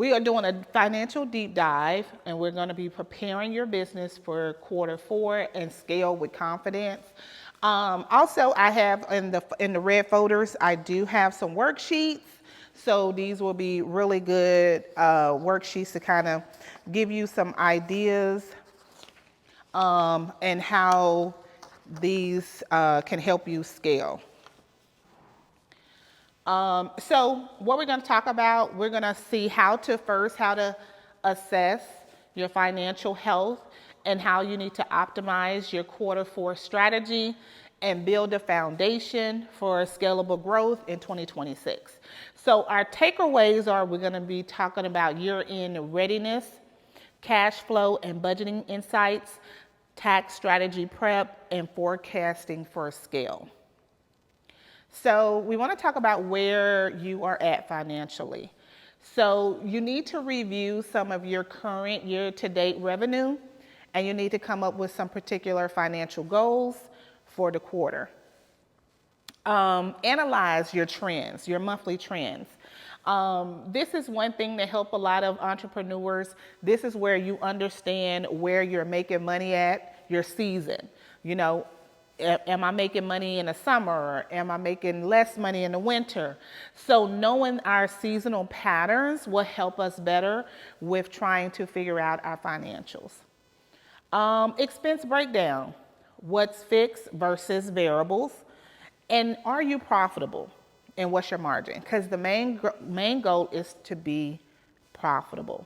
We are doing a financial deep dive, and we're going to be preparing your business for Q4 and scale with confidence. Also, I have in the red folders, I do have some worksheets. So these will be really good worksheets to kind of give you some ideas and how these can help you scale. So what we're going to talk about, we're going to see how to assess your financial health and how you need to optimize your Q4 strategy and build a foundation for scalable growth in 2026. So our takeaways are we're going to be talking about year-end readiness, cash flow and budgeting insights, tax strategy prep, and forecasting for scale. So we want to talk about where you are at financially. So you need to review some of your current year-to-date revenue, and you need to come up with some particular financial goals for the quarter. Analyze your trends, your monthly trends. This is one thing that helps a lot of entrepreneurs. This is where you understand where you're making money at, your season. You know, am I making money in the summer, or am I making less money in the winter? So knowing our seasonal patterns will help us better with trying to figure out our financials. Expense breakdown, what's fixed versus variables, and are you profitable, and what's your margin? Because the main goal is to be profitable.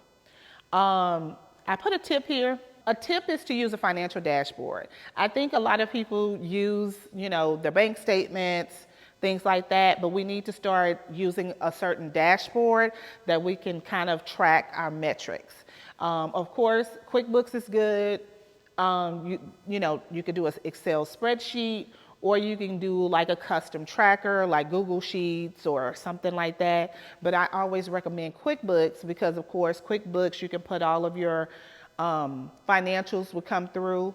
I put a tip here. A tip is to use a financial dashboard. I think a lot of people use, their bank statements, things like that, but we need to start using a certain dashboard that we can kind of track our metrics. Of course, QuickBooks is good. You could do an Excel spreadsheet, or you can do like a custom tracker like Google Sheets or something like that. But I always recommend QuickBooks because, of course, QuickBooks, you can put all of your financials will come through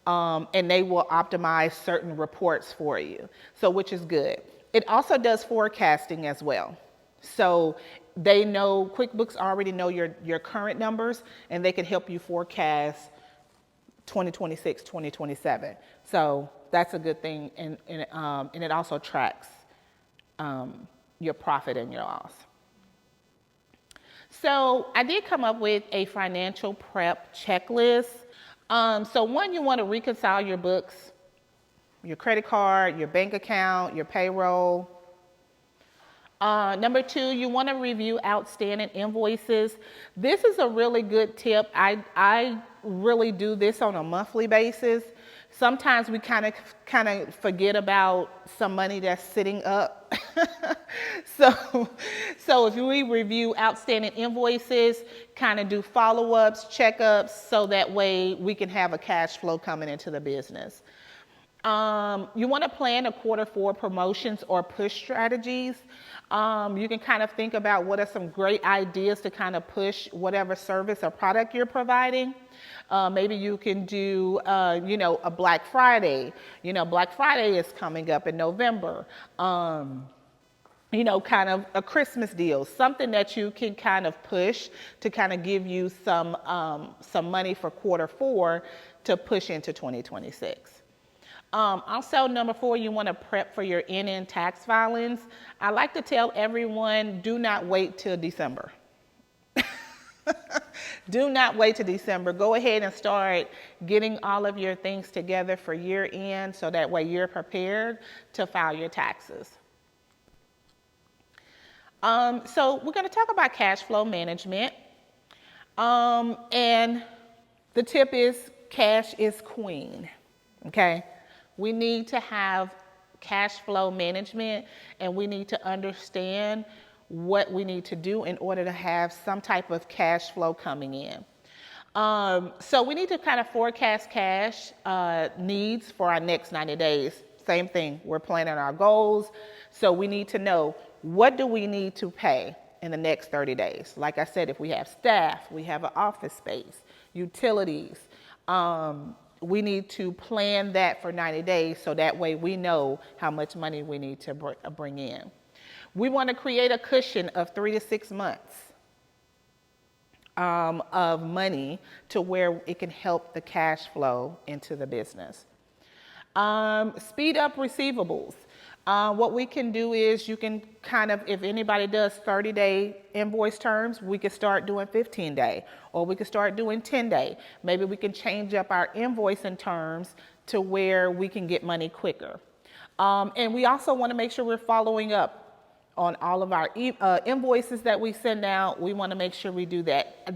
and they will optimize certain reports for you, so which is good. It also does forecasting as well. So they know, QuickBooks already know your current numbers, and they can help you forecast 2026, 2027. So that's a good thing, and it also tracks your profit and your loss. So I did come up with a financial prep checklist. So one, you want to reconcile your books, your credit card, your bank account, your payroll. Number two, you want to review outstanding invoices. This is a really good tip. I really do this on a monthly basis. Sometimes we kind of forget about some money that's sitting up. So if we review outstanding invoices, kind of do follow-ups, checkups, so that way we can have a cash flow coming into the business. You want to plan a Q4 promotions or push strategies. You can kind of think about what are some great ideas to kind of push whatever service or product you're providing. Maybe you can do, a Black Friday. Black Friday is coming up in November. Kind of a Christmas deal, something that you can kind of push to kind of give you some money for Q4 to push into 2026. Also, number 4, you want to prep for your end tax filings. I like to tell everyone, do not wait till December. Do not wait till December. Go ahead and start getting all of your things together for year end, so that way you're prepared to file your taxes. So we're going to talk about cash flow management. And the tip is cash is queen. Okay. We need to have cash flow management, and we need to understand what we need to do in order to have some type of cash flow coming in. So we need to kind of forecast cash needs for our next 90 days. Same thing, we're planning our goals. So we need to know, what do we need to pay in the next 30 days? Like I said, if we have staff, we have an office space, utilities, we need to plan that for 90 days, so that way we know how much money we need to bring in. We want to create a cushion of 3 to 6 months. of money to where it can help the cash flow into the business. Speed up receivables. What we can do is you can kind of, if anybody does 30-day invoice terms, we could start doing 15-day, or we could start doing 10-day. Maybe we can change up our invoicing terms to where we can get money quicker. And we also want to make sure we're following up on all of our invoices that we send out. We want to make sure we do that.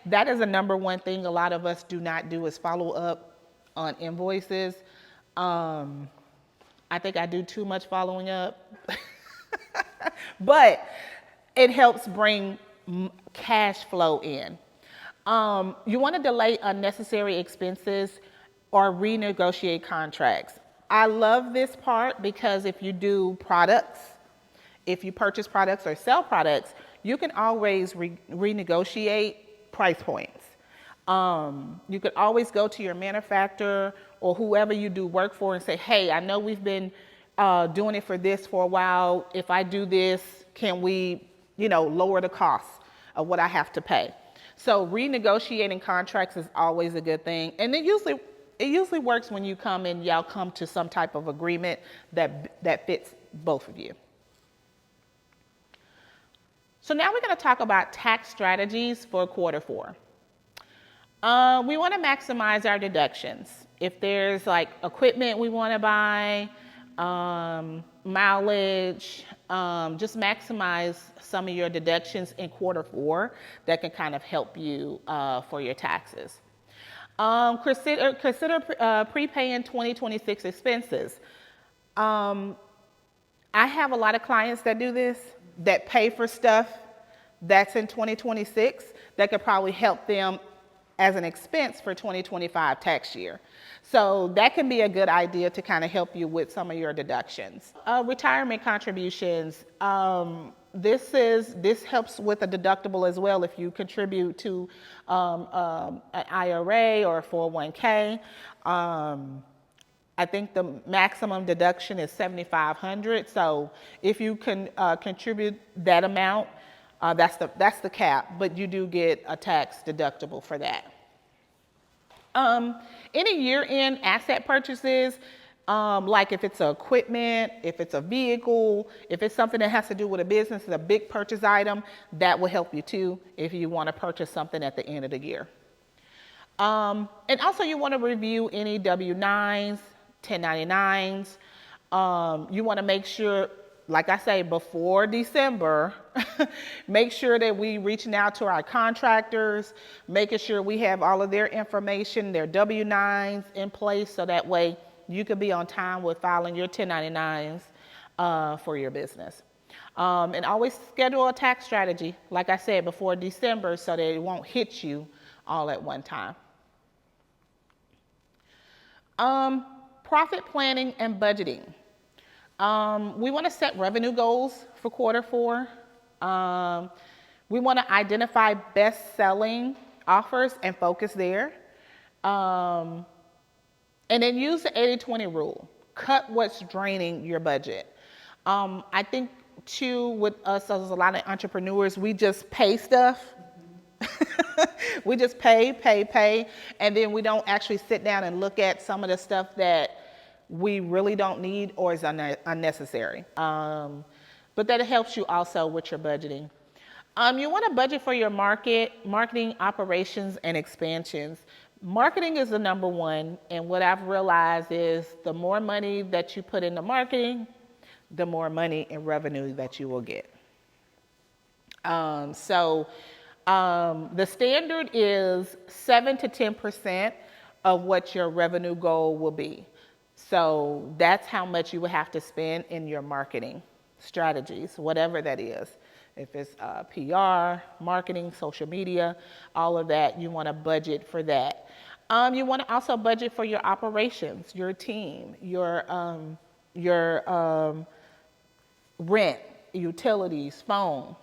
That is a number one thing a lot of us do not do, is follow up on invoices. I think I do too much following up, but it helps bring cash flow in. You want to delay unnecessary expenses or renegotiate contracts. I love this part because if you do products, if you purchase products or sell products, you can always renegotiate price points. You could always go to your manufacturer or whoever you do work for and say, hey, I know we've been doing it for this for a while. If I do this, can we, lower the cost of what I have to pay? So renegotiating contracts is always a good thing. And it usually works when you y'all come to some type of agreement that fits both of you. So now we're going to talk about tax strategies for quarter 4. We want to maximize our deductions. If there's like equipment we want to buy, mileage, just maximize some of your deductions in quarter 4 that can kind of help you for your taxes. Consider prepaying 2026 expenses. I have a lot of clients that do this, that pay for stuff that's in 2026 that could probably help them as an expense for 2025 tax year. So that can be a good idea to kind of help you with some of your deductions. Retirement contributions. This helps with a deductible as well if you contribute to an IRA or a 401k. I think the maximum deduction is $7,500. So if you can contribute that amount, that's the cap, but you do get a tax deductible for that. Any year-end asset purchases, like if it's equipment, if it's a vehicle, if it's something that has to do with a business, it's a big purchase item, that will help you too if you want to purchase something at the end of the year. And also you want to review any W-9s, 1099s. You want to make sure, like I say, before December, make sure that we reaching out to our contractors, making sure we have all of their information, their W-9s in place, so that way you can be on time with filing your 1099s for your business. And always schedule a tax strategy, like I said, before December, so that it won't hit you all at one time. Profit planning and budgeting. We want to set revenue goals for quarter 4. We want to identify best-selling offers and focus there. And then use the 80-20 rule. Cut what's draining your budget. I think too, with us as a lot of entrepreneurs, we just pay stuff. We just pay, and then we don't actually sit down and look at some of the stuff that we really don't need or is unnecessary. But that helps you also with your budgeting. You want to budget for your marketing, operations, and expansions. Marketing is the number one, and what I've realized is the more money that you put into marketing, the more money and revenue that you will get. The standard is 7 to 10% of what your revenue goal will be. So that's how much you will have to spend in your marketing strategies, whatever that is. If it's PR, marketing, social media, all of that, you want to budget for that. You want to also budget for your operations, your team, your rent, utilities, phone.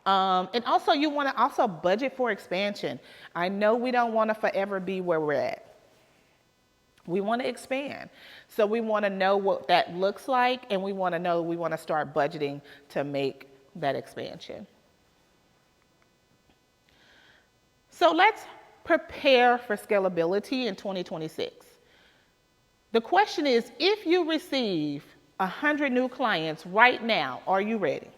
And also you want to also budget for expansion. I know we don't want to forever be where we're at. We want to expand. So we want to know what that looks like, and we want to start budgeting to make that expansion. So let's prepare for scalability in 2026. The question is, if you receive 100 new clients right now, are you ready?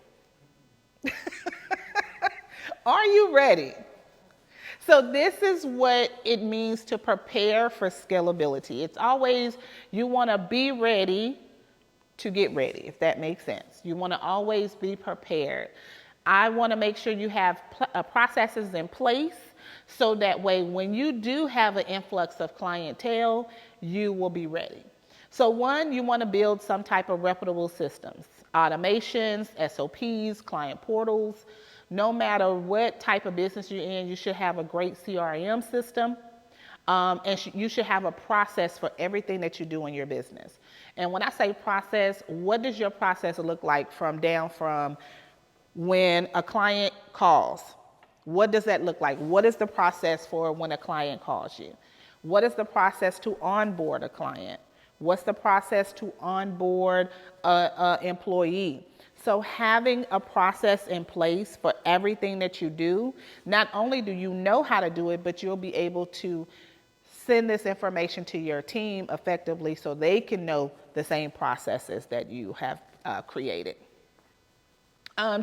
Are you ready? So this is what it means to prepare for scalability. It's always, you want to be ready to get ready, if that makes sense. You want to always be prepared. I want to make sure you have processes in place so that way when you do have an influx of clientele, you will be ready. So one, you want to build some type of reputable systems, automations, SOPs, client portals. No matter what type of business you're in, you should have a great CRM system. And you should have a process for everything that you do in your business. And when I say process, what does your process look like from when a client calls? What does that look like? What is the process for when a client calls you? What is the process to onboard a client? What's the process to onboard an employee? So having a process in place for everything that you do, not only do you know how to do it, but you'll be able to send this information to your team effectively so they can know the same processes that you have created.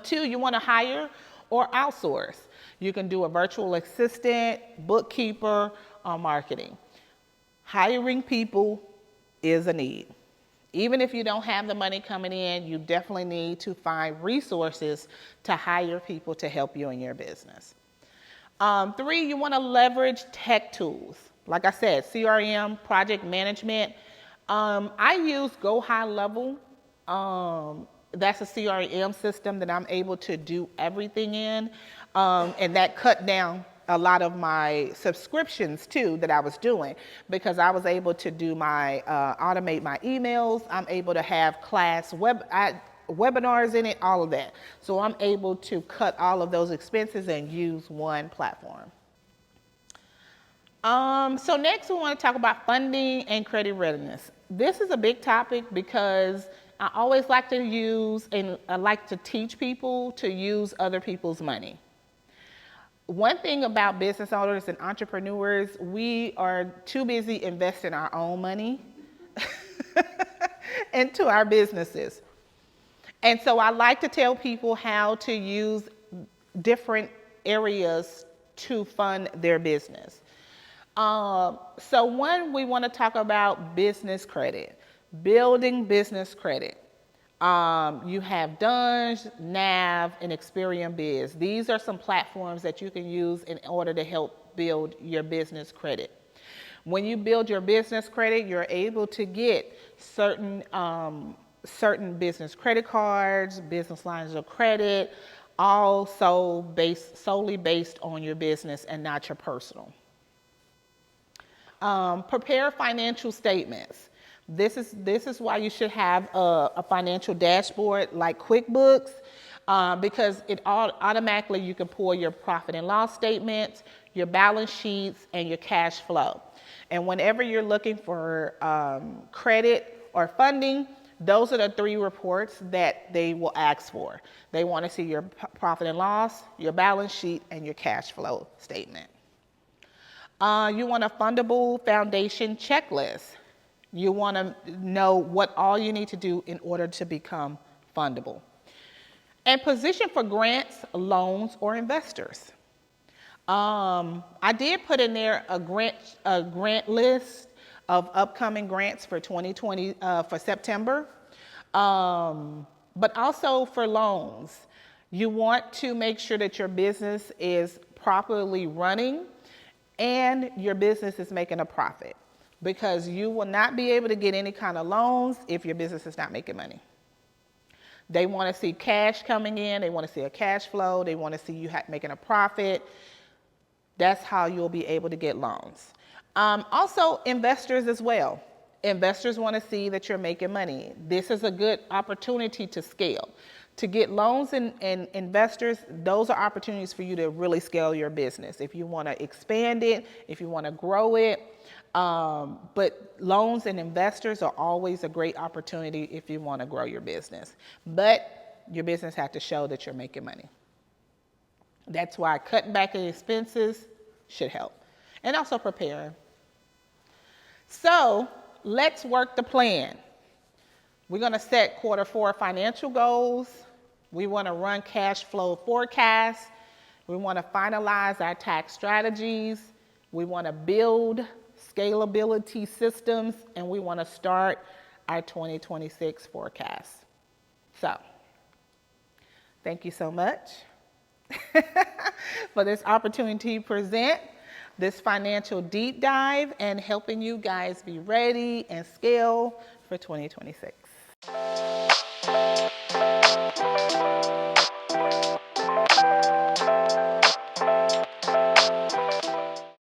Two, you want to hire or outsource. You can do a virtual assistant, bookkeeper, or marketing. Hiring people is a need. Even if you don't have the money coming in, you definitely need to find resources to hire people to help you in your business. Three, you want to leverage tech tools. Like I said, CRM, project management. I use Go High Level. That's a CRM system that I'm able to do everything in. And that cut down a lot of my subscriptions too that I was doing because I was able to do automate my emails. I'm able to have webinars in it, all of that. So I'm able to cut all of those expenses and use one platform. So next we want to talk about funding and credit readiness. This is a big topic because I always like to use and I like to teach people to use other people's money. One thing about business owners and entrepreneurs, we are too busy investing our own money into our businesses. And so I like to tell people how to use different areas to fund their business. So one, we want to talk about business credit, building business credit. You have Dunge, Nav, and Experian Biz. These are some platforms that you can use in order to help build your business credit. When you build your business credit, you're able to get certain business credit cards, business lines of credit, also solely based on your business and not your personal. Prepare financial statements. This is why you should have a financial dashboard like QuickBooks because it automatically you can pull your profit and loss statements, your balance sheets, and your cash flow. And whenever you're looking for credit or funding, those are the three reports that they will ask for. They want to see your profit and loss, your balance sheet, and your cash flow statement. You want a fundable foundation checklist. You want to know what all you need to do in order to become fundable. And position for grants, loans, or investors. I did put in there a grant list of upcoming grants for 2020 for September, but also for loans. You want to make sure that your business is properly running and your business is making a profit, because you will not be able to get any kind of loans if your business is not making money. They want to see cash coming in. They want to see a cash flow. They want to see you making a profit. That's how you'll be able to get loans. Also, investors as well. Investors want to see that you're making money. This is a good opportunity to scale. To get loans and investors, those are opportunities for you to really scale your business. If you want to expand it, if you want to grow it, but loans and investors are always a great opportunity if you want to grow your business. But your business has to show that you're making money. That's why cutting back on expenses should help. And also preparing. So let's work the plan. We're going to set Q4 financial goals. We want to run cash flow forecasts. We want to finalize our tax strategies. We want to build scalability systems, and we want to start our 2026 forecast. So, thank you so much for this opportunity to present this financial deep dive and helping you guys be ready and scale for 2026.